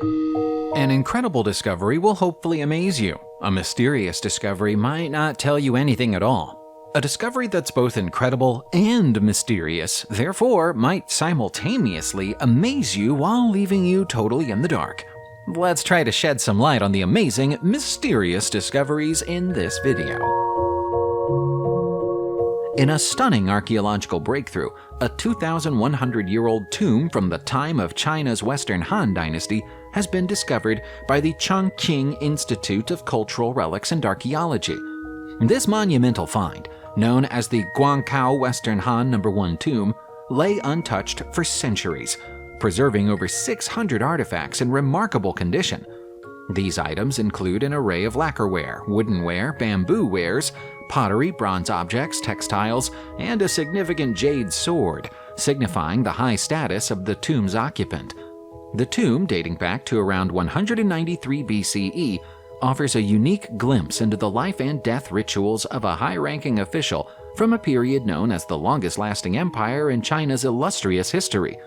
An incredible discovery will hopefully amaze you. A mysterious discovery might not tell you anything at all. A discovery that's both incredible and mysterious, therefore, might simultaneously amaze you while leaving you totally in the dark. Let's try to shed some light on the amazing, mysterious discoveries in this video. In a stunning archaeological breakthrough, a 2,100-year-old tomb from the time of China's Western Han Dynasty has been discovered by the Chongqing Institute of Cultural Relics and Archaeology. This monumental find, known as the Guangkou Western Han No. 1 tomb, lay untouched for centuries, preserving over 600 artifacts in remarkable condition. These items include an array of lacquerware, woodenware, bamboo wares, pottery, bronze objects, textiles, and a significant jade sword, signifying the high status of the tomb's occupant. The tomb, dating back to around 193 BCE, offers a unique glimpse into the life and death rituals of a high-ranking official from a period known as the longest-lasting empire in China's illustrious history.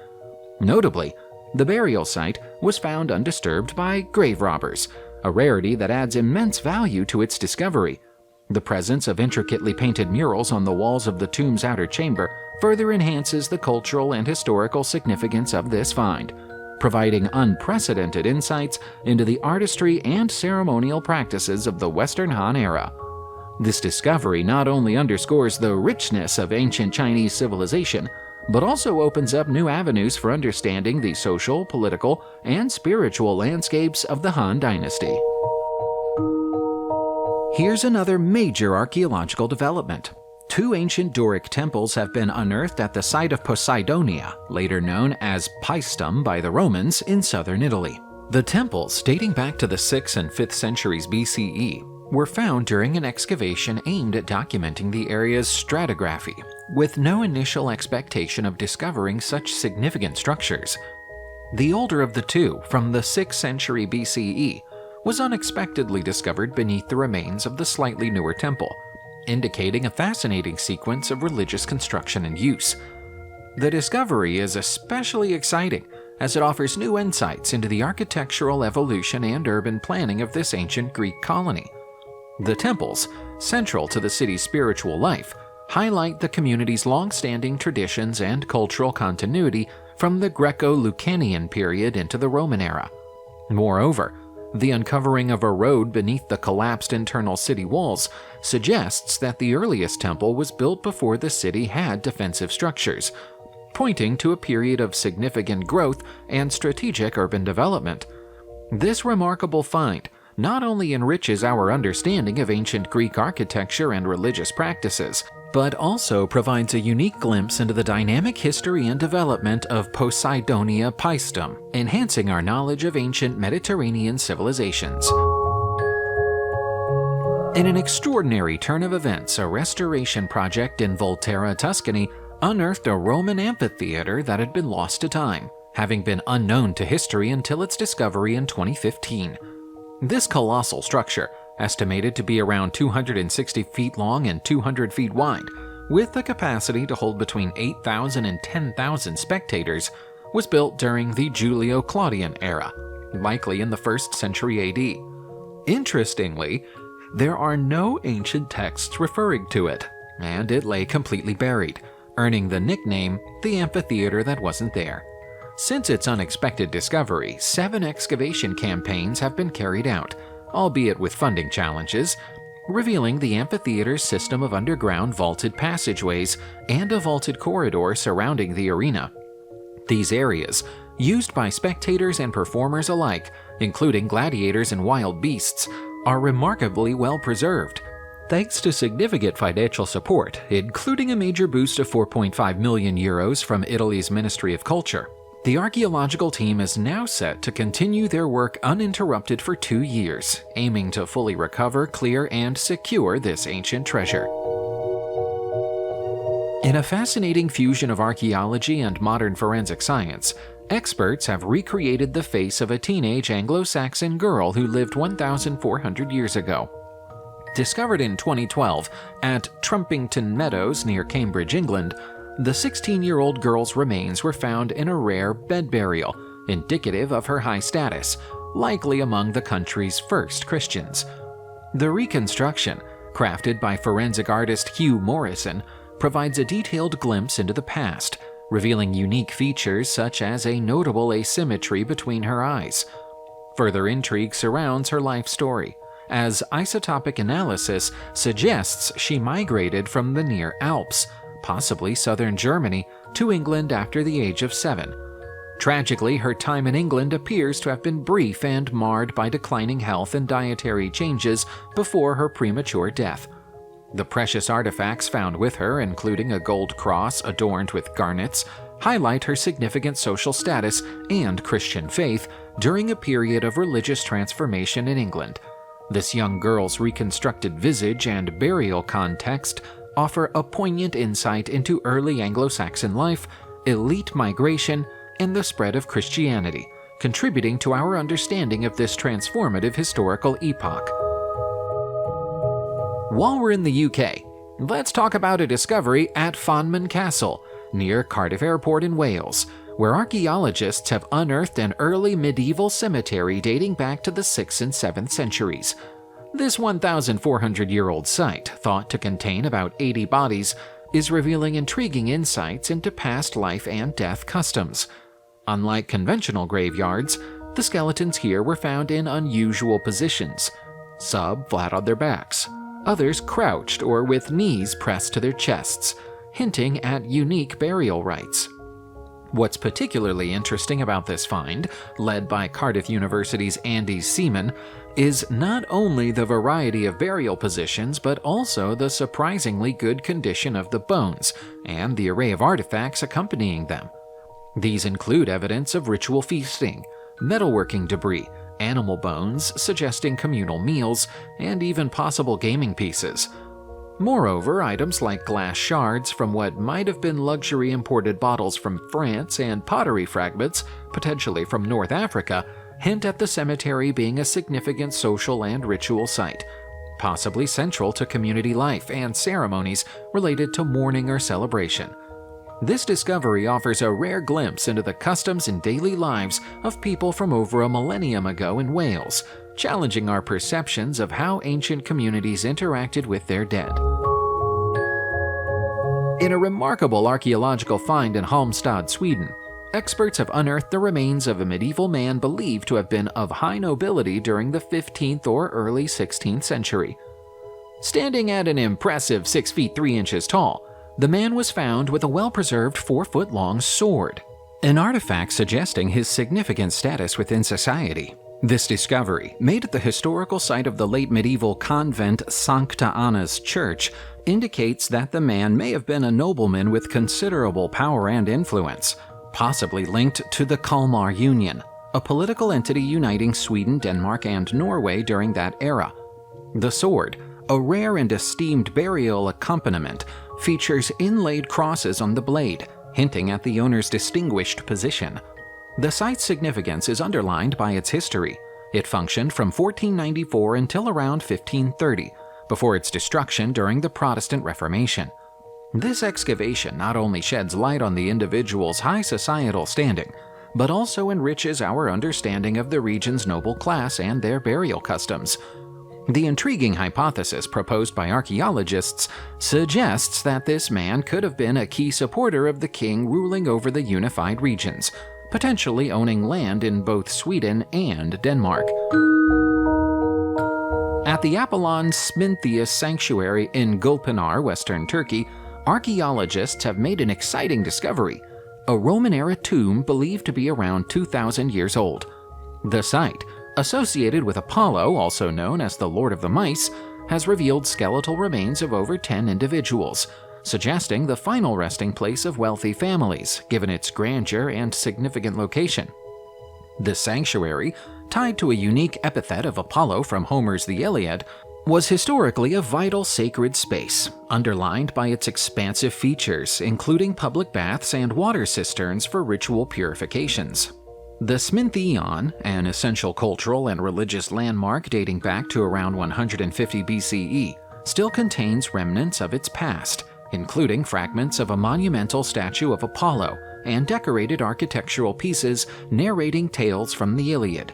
Notably, the burial site was found undisturbed by grave robbers, a rarity that adds immense value to its discovery. The presence of intricately painted murals on the walls of the tomb's outer chamber further enhances the cultural and historical significance of this find, providing unprecedented insights into the artistry and ceremonial practices of the Western Han era. This discovery not only underscores the richness of ancient Chinese civilization, but also opens up new avenues for understanding the social, political, and spiritual landscapes of the Han Dynasty. Here's another major archaeological development. Two ancient Doric temples have been unearthed at the site of Poseidonia, later known as Paestum by the Romans, in southern Italy. The temples, dating back to the 6th and 5th centuries BCE, were found during an excavation aimed at documenting the area's stratigraphy, with no initial expectation of discovering such significant structures. The older of the two, from the 6th century BCE, was unexpectedly discovered beneath the remains of the slightly newer temple, indicating a fascinating sequence of religious construction and use. The discovery is especially exciting as it offers new insights into the architectural evolution and urban planning of this ancient Greek colony. The temples, central to the city's spiritual life, highlight the community's long-standing traditions and cultural continuity from the Greco-Lucanian period into the Roman era. Moreover, the uncovering of a road beneath the collapsed internal city walls suggests that the earliest temple was built before the city had defensive structures, pointing to a period of significant growth and strategic urban development. This remarkable find not only enriches our understanding of ancient Greek architecture and religious practices, but also provides a unique glimpse into the dynamic history and development of Poseidonia Paestum, enhancing our knowledge of ancient Mediterranean civilizations. In an extraordinary turn of events, a restoration project in Volterra, Tuscany, unearthed a Roman amphitheater that had been lost to time, having been unknown to history until its discovery in 2015. This colossal structure, estimated to be around 260 feet long and 200 feet wide, with the capacity to hold between 8,000 and 10,000 spectators, was built during the Julio-Claudian era, likely in the 1st century AD. Interestingly, there are no ancient texts referring to it, and it lay completely buried, earning the nickname the amphitheater that wasn't there. Since its unexpected discovery, 7 excavation campaigns have been carried out, albeit with funding challenges, revealing the amphitheater's system of underground vaulted passageways and a vaulted corridor surrounding the arena. These areas, used by spectators and performers alike, including gladiators and wild beasts, are remarkably well preserved. Thanks to significant financial support, including a major boost of 4.5 million euros from Italy's Ministry of Culture, the archaeological team is now set to continue their work uninterrupted for 2 years, aiming to fully recover, clear, and secure this ancient treasure. In a fascinating fusion of archaeology and modern forensic science, experts have recreated the face of a teenage Anglo-Saxon girl who lived 1,400 years ago. Discovered in 2012 at Trumpington Meadows near Cambridge, England, the 16-year-old girl's remains were found in a rare bed burial, indicative of her high status, likely among the country's first Christians. The reconstruction, crafted by forensic artist Hugh Morrison, provides a detailed glimpse into the past, revealing unique features such as a notable asymmetry between her eyes. Further intrigue surrounds her life story, as isotopic analysis suggests she migrated from the near Alps, possibly southern Germany, to England after the age of 7. Tragically, her time in England appears to have been brief and marred by declining health and dietary changes before her premature death. The precious artifacts found with her, including a gold cross adorned with garnets, highlight her significant social status and Christian faith during a period of religious transformation in England. This young girl's reconstructed visage and burial context offer a poignant insight into early Anglo-Saxon life, elite migration, and the spread of Christianity, contributing to our understanding of this transformative historical epoch. While we're in the UK, let's talk about a discovery at Fonman Castle, near Cardiff Airport in Wales, where archaeologists have unearthed an early medieval cemetery dating back to the 6th and 7th centuries. This 1,400-year-old site, thought to contain about 80 bodies, is revealing intriguing insights into past life and death customs. Unlike conventional graveyards, the skeletons here were found in unusual positions, some flat on their backs, others crouched or with knees pressed to their chests, hinting at unique burial rites. What's particularly interesting about this find, led by Cardiff University's Andy Seaman, is not only the variety of burial positions but also the surprisingly good condition of the bones and the array of artifacts accompanying them. These include evidence of ritual feasting, metalworking debris, animal bones suggesting communal meals, and even possible gaming pieces. Moreover, items like glass shards from what might have been luxury imported bottles from France and pottery fragments, potentially from North Africa, hint at the cemetery being a significant social and ritual site, possibly central to community life and ceremonies related to mourning or celebration. This discovery offers a rare glimpse into the customs and daily lives of people from over a millennium ago in Wales, challenging our perceptions of how ancient communities interacted with their dead. In a remarkable archaeological find in Halmstad, Sweden, experts have unearthed the remains of a medieval man believed to have been of high nobility during the 15th or early 16th century. Standing at an impressive 6 feet 3 inches tall, the man was found with a well-preserved 4-foot-long sword, an artifact suggesting his significant status within society. This discovery, made at the historical site of the late medieval convent Sancta Anna's Church, indicates that the man may have been a nobleman with considerable power and influence, possibly linked to the Kalmar Union, a political entity uniting Sweden, Denmark, and Norway during that era. The sword, a rare and esteemed burial accompaniment, features inlaid crosses on the blade, hinting at the owner's distinguished position. The site's significance is underlined by its history. It functioned from 1494 until around 1530, before its destruction during the Protestant Reformation. This excavation not only sheds light on the individual's high societal standing, but also enriches our understanding of the region's noble class and their burial customs. The intriguing hypothesis proposed by archaeologists suggests that this man could have been a key supporter of the king ruling over the unified regions, potentially owning land in both Sweden and Denmark. At the Apollon Smintheus Sanctuary in Gulpınar, western Turkey, archaeologists have made an exciting discovery: a Roman-era tomb believed to be around 2,000 years old. The site, associated with Apollo, also known as the Lord of the Mice, has revealed skeletal remains of over 10 individuals, suggesting the final resting place of wealthy families, given its grandeur and significant location. The sanctuary, tied to a unique epithet of Apollo from Homer's The Iliad, was historically a vital sacred space, underlined by its expansive features, including public baths and water cisterns for ritual purifications. The Smintheion, an essential cultural and religious landmark dating back to around 150 BCE, still contains remnants of its past, including fragments of a monumental statue of Apollo and decorated architectural pieces narrating tales from the Iliad.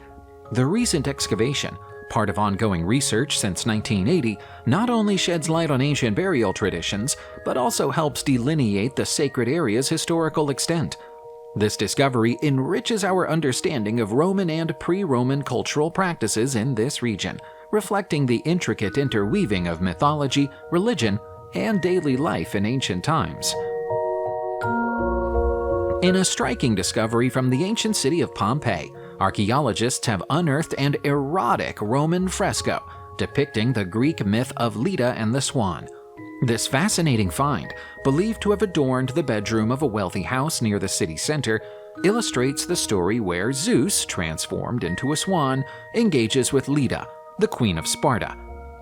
The recent excavation, part of ongoing research since 1980, not only sheds light on ancient burial traditions, but also helps delineate the sacred area's historical extent. This discovery enriches our understanding of Roman and pre-Roman cultural practices in this region, reflecting the intricate interweaving of mythology, religion, and daily life in ancient times. In a striking discovery from the ancient city of Pompeii, archaeologists have unearthed an erotic Roman fresco depicting the Greek myth of Leda and the Swan. This fascinating find, believed to have adorned the bedroom of a wealthy house near the city center, illustrates the story where Zeus, transformed into a swan, engages with Leda, the queen of Sparta.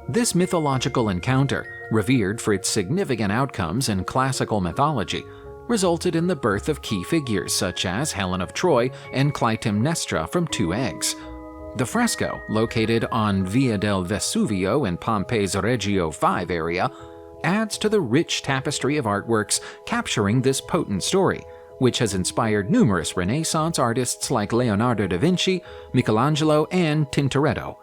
This mythological encounter, revered for its significant outcomes in classical mythology, resulted in the birth of key figures such as Helen of Troy and Clytemnestra from two eggs. The fresco, located on Via del Vesuvio in Pompeii's Reggio 5 area, adds to the rich tapestry of artworks capturing this potent story, which has inspired numerous Renaissance artists like Leonardo da Vinci, Michelangelo, and Tintoretto.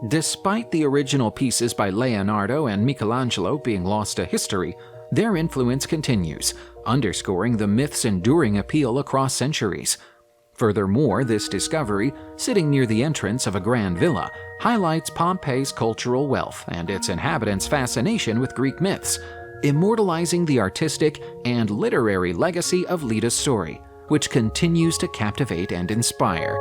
Despite the original pieces by Leonardo and Michelangelo being lost to history, their influence continues, underscoring the myth's enduring appeal across centuries. Furthermore, this discovery, sitting near the entrance of a grand villa, highlights Pompeii's cultural wealth and its inhabitants' fascination with Greek myths, immortalizing the artistic and literary legacy of Leda's story, which continues to captivate and inspire.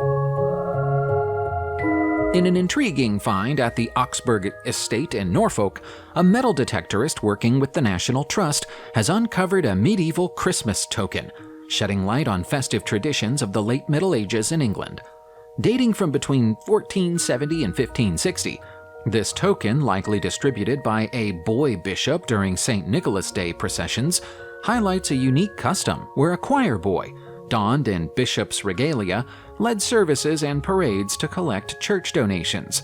In an intriguing find at the Oxburgh estate in Norfolk, a metal detectorist working with the National Trust has uncovered a medieval Christmas token, shedding light on festive traditions of the late Middle Ages in England. Dating from between 1470 and 1560, this token, likely distributed by a boy bishop during St. Nicholas Day processions, highlights a unique custom where a choir boy, donned in bishop's regalia, led services and parades to collect church donations.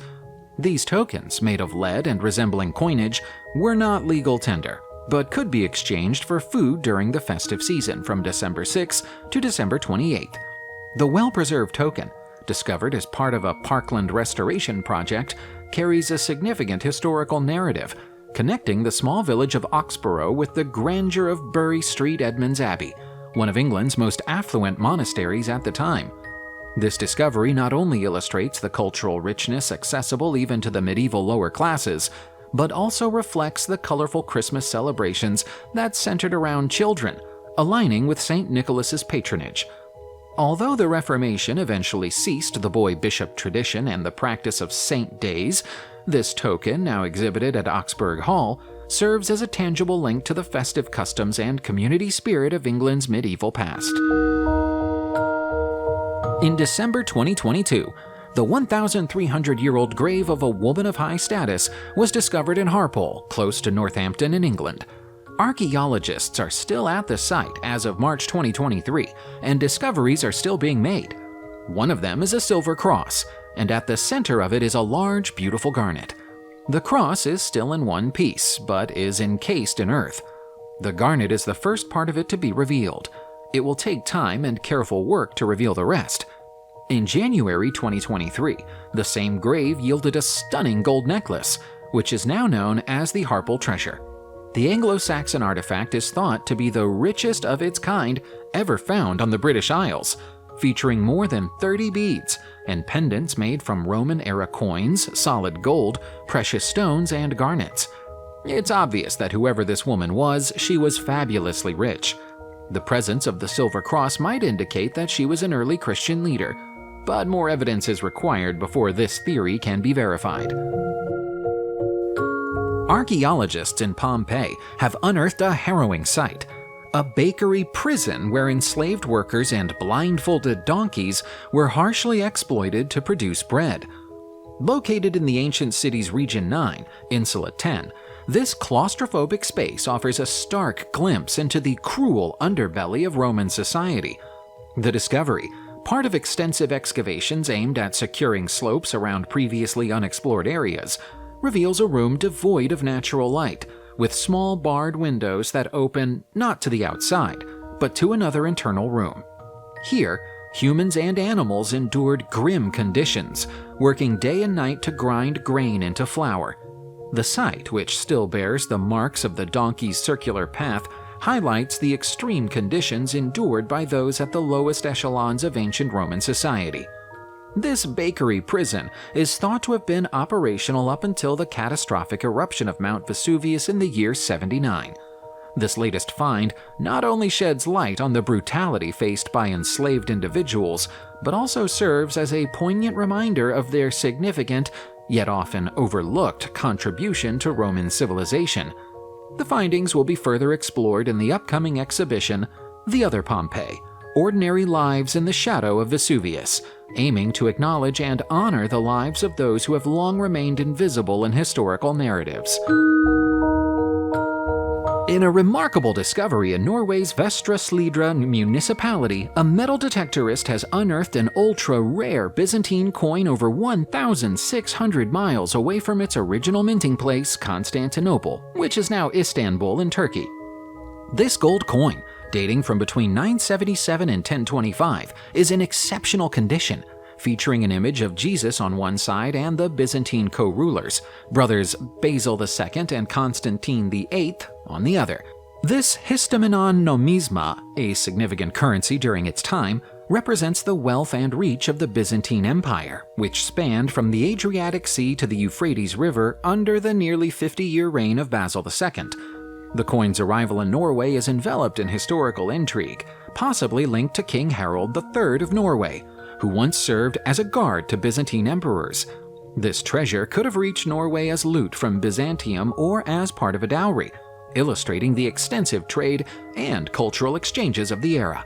These tokens, made of lead and resembling coinage, were not legal tender, but could be exchanged for food during the festive season from December 6 to December 28. The well-preserved token, discovered as part of a parkland restoration project, carries a significant historical narrative, connecting the small village of Oxborough with the grandeur of Bury St Edmunds Abbey, one of England's most affluent monasteries at the time. This discovery not only illustrates the cultural richness accessible even to the medieval lower classes, but also reflects the colorful Christmas celebrations that centered around children, aligning with St. Nicholas's patronage. Although the Reformation eventually ceased the boy bishop tradition and the practice of saint days, this token, now exhibited at Oxburgh Hall, serves as a tangible link to the festive customs and community spirit of England's medieval past. In December 2022, the 1,300-year-old grave of a woman of high status was discovered in Harpole, close to Northampton in England. Archaeologists are still at the site as of March 2023, and discoveries are still being made. One of them is a silver cross, and at the center of it is a large, beautiful garnet. The cross is still in one piece, but is encased in earth. The garnet is the first part of it to be revealed. It will take time and careful work to reveal the rest. In January 2023, the same grave yielded a stunning gold necklace, which is now known as the Harpole treasure. The Anglo-Saxon artifact is thought to be the richest of its kind ever found on the British Isles, featuring more than 30 beads and pendants made from Roman-era coins, solid gold, precious stones, and garnets. It's obvious that whoever this woman was, she was fabulously rich. The presence of the silver cross might indicate that she was an early Christian leader, but more evidence is required before this theory can be verified. Archaeologists in Pompeii have unearthed a harrowing sight: a bakery prison where enslaved workers and blindfolded donkeys were harshly exploited to produce bread. Located in the ancient city's Region 9, Insula 10, this claustrophobic space offers a stark glimpse into the cruel underbelly of Roman society. The discovery, part of extensive excavations aimed at securing slopes around previously unexplored areas, reveals a room devoid of natural light, with small barred windows that open not to the outside, but to another internal room. Here, humans and animals endured grim conditions, working day and night to grind grain into flour. The site, which still bears the marks of the donkey's circular path, highlights the extreme conditions endured by those at the lowest echelons of ancient Roman society. This bakery prison is thought to have been operational up until the catastrophic eruption of Mount Vesuvius in the year 79. This latest find not only sheds light on the brutality faced by enslaved individuals, but also serves as a poignant reminder of their significant, yet often overlooked, contribution to Roman civilization. The findings will be further explored in the upcoming exhibition, The Other Pompeii: Ordinary Lives in the Shadow of Vesuvius, aiming to acknowledge and honor the lives of those who have long remained invisible in historical narratives. In a remarkable discovery in Norway's Vestre Slidre municipality, a metal detectorist has unearthed an ultra-rare Byzantine coin over 1,600 miles away from its original minting place, Constantinople, which is now Istanbul in Turkey. This gold coin, dating from between 977 and 1025, is in exceptional condition, featuring an image of Jesus on one side and the Byzantine co-rulers, brothers Basil II and Constantine VIII, on the other. This histamenon nomisma, a significant currency during its time, represents the wealth and reach of the Byzantine Empire, which spanned from the Adriatic Sea to the Euphrates River under the nearly 50-year reign of Basil II. The coin's arrival in Norway is enveloped in historical intrigue, possibly linked to King Harald III of Norway, who once served as a guard to Byzantine emperors. This treasure could have reached Norway as loot from Byzantium or as part of a dowry, illustrating the extensive trade and cultural exchanges of the era.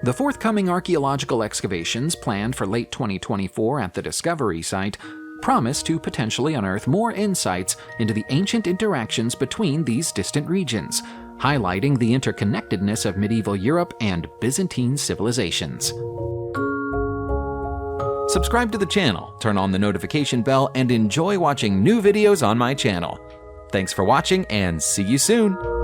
The forthcoming archaeological excavations planned for late 2024 at the discovery site promise to potentially unearth more insights into the ancient interactions between these distant regions, highlighting the interconnectedness of medieval Europe and Byzantine civilizations. Subscribe to the channel, turn on the notification bell, and enjoy watching new videos on my channel. Thanks for watching, and see you soon!